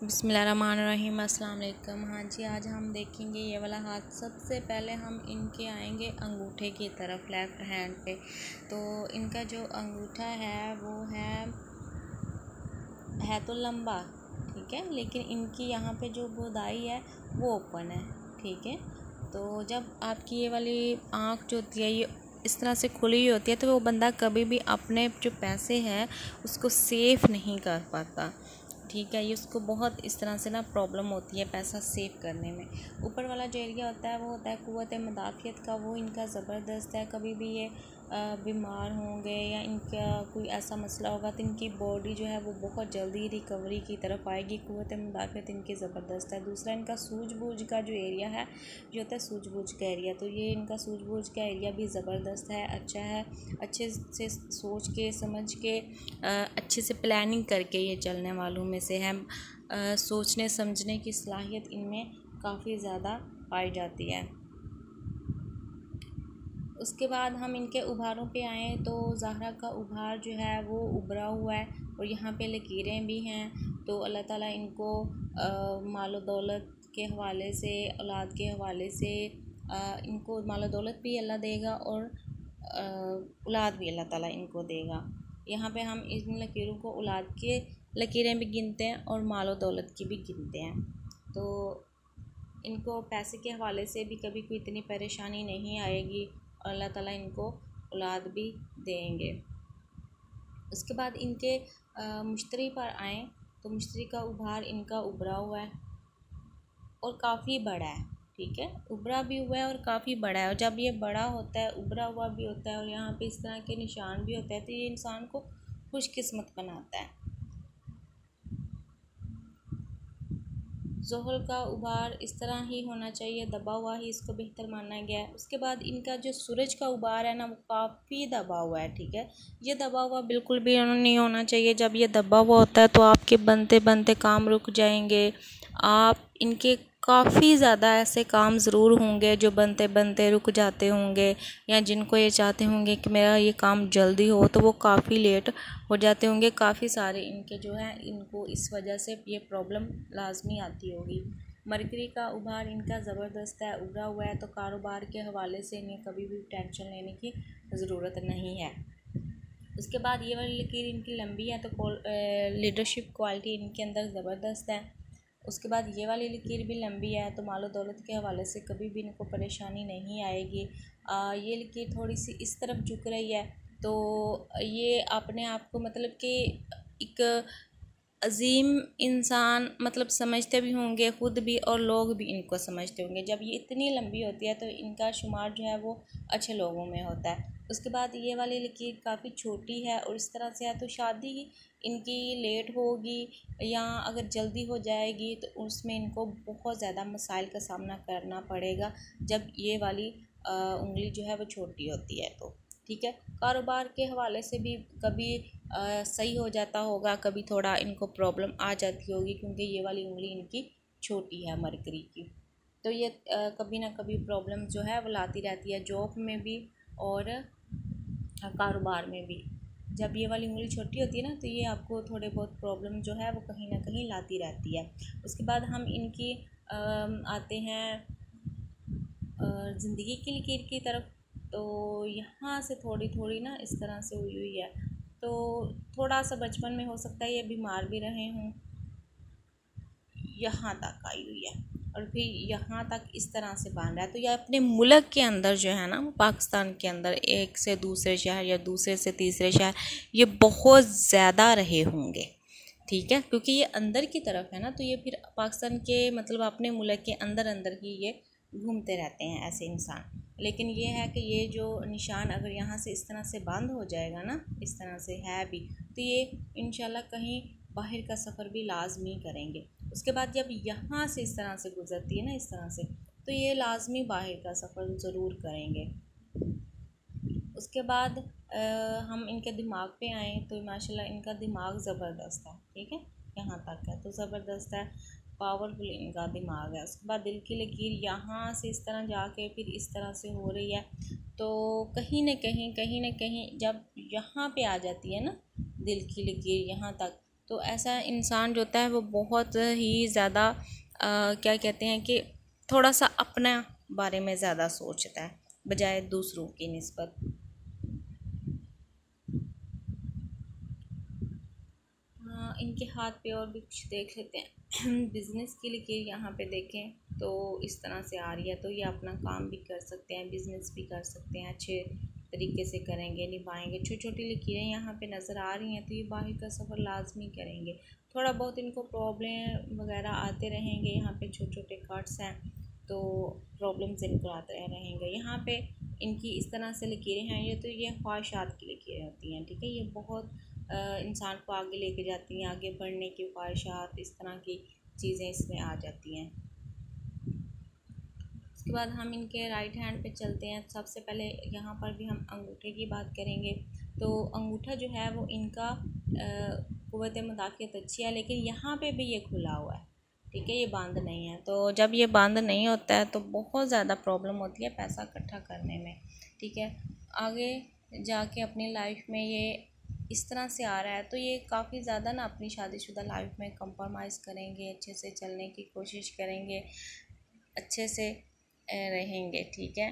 बिस्मिल्लाहिर्रहमानिर्रहीम। अस्सलाम वालेकुम। हाँ जी, आज हम देखेंगे ये वाला हाथ। सबसे पहले हम इनके आएंगे अंगूठे की तरफ, लेफ़्ट हैंड पे। तो इनका जो अंगूठा है वो है तो लंबा, ठीक है, लेकिन इनकी यहाँ पे जो गोदाई है वो ओपन है, ठीक है। तो जब आपकी ये वाली आँख जो होती है ये इस तरह से खुली हुई होती है तो वो बंदा कभी भी अपने जो पैसे हैं उसको सेफ़ नहीं कर पाता, ठीक है। ये उसको बहुत इस तरह से ना प्रॉब्लम होती है पैसा सेव करने में। ऊपर वाला जो एरिया होता है वो होता है क़ुव्वत मुदाफ़ियत का, वो इनका ज़बरदस्त है। कभी भी ये बीमार होंगे या इनका कोई ऐसा मसला होगा तो इनकी बॉडी जो है वो बहुत जल्दी रिकवरी की तरफ आएगी। क़ुव्वत मुदाफ़ियत इनकी ज़बरदस्त है। दूसरा, इनका सूझबूझ का जो एरिया है जो होता है सूझबूझ का एरिया, तो ये इनका सूझबूझ का एरिया भी ज़बरदस्त है, अच्छा है। अच्छे से सोच के समझ के अच्छे से प्लानिंग करके ये चलने वालों में से है। सोचने समझने की सलाहियत इनमें काफ़ी ज़्यादा पाई जाती है। उसके बाद हम इनके उभारों पे आएँ तो ज़हरा का उभार जो है वो उभरा हुआ है और यहाँ पे लकीरें भी हैं। तो अल्लाह ताला इनको मालो दौलत के हवाले से, औलाद के हवाले से इनको मालो दौलत भी अल्लाह देगा और औलाद भी अल्लाह ताला इनको देगा। यहाँ पे हम इन लकीरों को औलाद के लकीरें भी गिनते हैं और मालो दौलत की भी गिनते हैं। तो इनको पैसे के हवाले से भी कभी कोई इतनी परेशानी नहीं आएगी और अल्लाह ताला इनको औलाद भी देंगे। उसके बाद इनके मुश्तरी पर आएँ तो मुश्तरी का उभार इनका उभरा हुआ है और काफ़ी बड़ा है, ठीक है। उभरा भी हुआ है और काफ़ी बड़ा है, और जब ये बड़ा होता है, उभरा हुआ भी होता है और यहाँ पे इस तरह के निशान भी होते हैं तो ये इंसान को खुशकिस्मत बनाता है। ज़ोहर का उभार इस तरह ही होना चाहिए, दबा हुआ ही इसको बेहतर माना गया है। उसके बाद इनका जो सूरज का उभार है ना वो काफ़ी दबा हुआ है, ठीक है। ये दबा हुआ बिल्कुल भी नहीं होना चाहिए। जब ये दबा हुआ होता है तो आपके बनते बनते काम रुक जाएंगे। आप इनके काफ़ी ज़्यादा ऐसे काम ज़रूर होंगे जो बनते बनते रुक जाते होंगे, या जिनको ये चाहते होंगे कि मेरा ये काम जल्दी हो तो वो काफ़ी लेट हो जाते होंगे। काफ़ी सारे इनके जो है इनको इस वजह से ये प्रॉब्लम लाजमी आती होगी। मरकरी का उभार इनका ज़बरदस्त है, उभरा हुआ है, तो कारोबार के हवाले से इन्हें कभी भी टेंशन लेने की ज़रूरत नहीं है। उसके बाद ये वाली लकीर इनकी लंबी है तो लीडरशिप क्वालिटी इनके अंदर ज़बरदस्त है। उसके बाद ये वाली लकीर भी लंबी है तो मालो दौलत के हवाले से कभी भी इनको परेशानी नहीं आएगी। ये लकीर थोड़ी सी इस तरफ झुक रही है तो ये अपने आप को मतलब कि एक अजीम इंसान मतलब समझते भी होंगे ख़ुद भी, और लोग भी इनको समझते होंगे। जब ये इतनी लंबी होती है तो इनका शुमार जो है वो अच्छे लोगों में होता है। उसके बाद ये वाली लकीर काफ़ी छोटी है और इस तरह से है तो शादी इनकी लेट होगी या अगर जल्दी हो जाएगी तो उसमें इनको बहुत ज़्यादा मसाइल का सामना करना पड़ेगा जब ये वाली उंगली जो है वो छोटी होती है तो, ठीक है। कारोबार के हवाले से भी कभी सही हो जाता होगा, कभी थोड़ा इनको प्रॉब्लम आ जाती होगी क्योंकि ये वाली उंगली इनकी छोटी है मरकरी की। तो ये कभी ना कभी प्रॉब्लम जो है वो लाती रहती है, जॉब में भी और कारोबार में भी। जब ये वाली उंगली छोटी होती है ना तो ये आपको थोड़े बहुत प्रॉब्लम जो है वो कहीं ना कहीं लाती रहती है। उसके बाद हम इनकी आते हैं ज़िंदगी की लकीर की तरफ। तो यहाँ से थोड़ी थोड़ी ना इस तरह से हुई हुई है, तो थोड़ा सा बचपन में हो सकता है ये बीमार भी रहे हों, यहाँ तक आई हुई है और फिर यहाँ तक इस तरह से बांध रहा है। तो ये अपने मुल्क के अंदर जो है ना पाकिस्तान के अंदर एक से दूसरे शहर या दूसरे से तीसरे शहर ये बहुत ज़्यादा रहे होंगे, ठीक है, क्योंकि ये अंदर की तरफ है ना तो ये फिर पाकिस्तान के मतलब अपने मुल्क के अंदर अंदर ही ये घूमते रहते हैं ऐसे इंसान। लेकिन ये है कि ये जो निशान अगर यहाँ से इस तरह से बंद हो जाएगा ना, इस तरह से है भी, तो ये इंशाल्लाह कहीं बाहर का सफ़र भी लाजमी करेंगे। उसके बाद जब यहाँ से इस तरह से गुज़रती है ना इस तरह से, तो ये लाजमी बाहर का सफ़र ज़रूर करेंगे। उसके बाद हम इनके दिमाग पे आएँ तो माशाल्लाह इनका दिमाग ज़बरदस्त है, ठीक है, यहाँ तक है तो ज़बरदस्त है, पावरफुल इनका दिमाग है। उसके बाद दिल की लकीर यहाँ से इस तरह जाके फिर इस तरह से हो रही है, तो कहीं न कहीं जब यहाँ पे आ जाती है ना दिल की लकीर यहाँ तक, तो ऐसा इंसान जो होता है वो बहुत ही ज़्यादा क्या कहते हैं कि थोड़ा सा अपना बारे में ज़्यादा सोचता है बजाय दूसरों की निस्बत। इनके हाथ पे और भी कुछ देख लेते हैं। बिज़नेस की लकीर यहाँ पे देखें तो इस तरह से आ रही है, तो ये अपना काम भी कर सकते हैं, बिज़नेस भी कर सकते हैं, अच्छे तरीके से करेंगे, निभाएंगे। छोटी छोटी लकीरें यहाँ पे नज़र आ रही हैं, तो ये बाहर का सफ़र लाजमी करेंगे। थोड़ा बहुत इनको प्रॉब्लम वगैरह आते रहेंगे, यहाँ पे छोटे छोटे कट्स हैं तो प्रॉब्लम्स इनको आते रहेंगे। यहाँ पे इनकी इस तरह से लकीरें हैं, ये ख्वाहिशात की लकीरें होती हैं, ठीक है। ये बहुत इंसान को आगे लेके जाती हैं, आगे बढ़ने की ख्वाहिशात, इस तरह की चीज़ें इसमें आ जाती हैं। उसके बाद हम इनके राइट हैंड पे चलते हैं। सबसे पहले यहाँ पर भी हम अंगूठे की बात करेंगे। तो अंगूठा जो है वो इनका क़ुव्वत मुदाफ़अत अच्छी है, लेकिन यहाँ पे भी ये खुला हुआ है, ठीक है, ये बंद नहीं है। तो जब ये बंद नहीं होता है तो बहुत ज़्यादा प्रॉब्लम होती है पैसा इकट्ठा करने में, ठीक है। आगे जाके अपनी लाइफ में ये इस तरह से आ रहा है, तो ये काफ़ी ज़्यादा ना अपनी शादीशुदा लाइफ में कंप्रोमाइज़ करेंगे, अच्छे से चलने की कोशिश करेंगे, अच्छे से रहेंगे, ठीक है।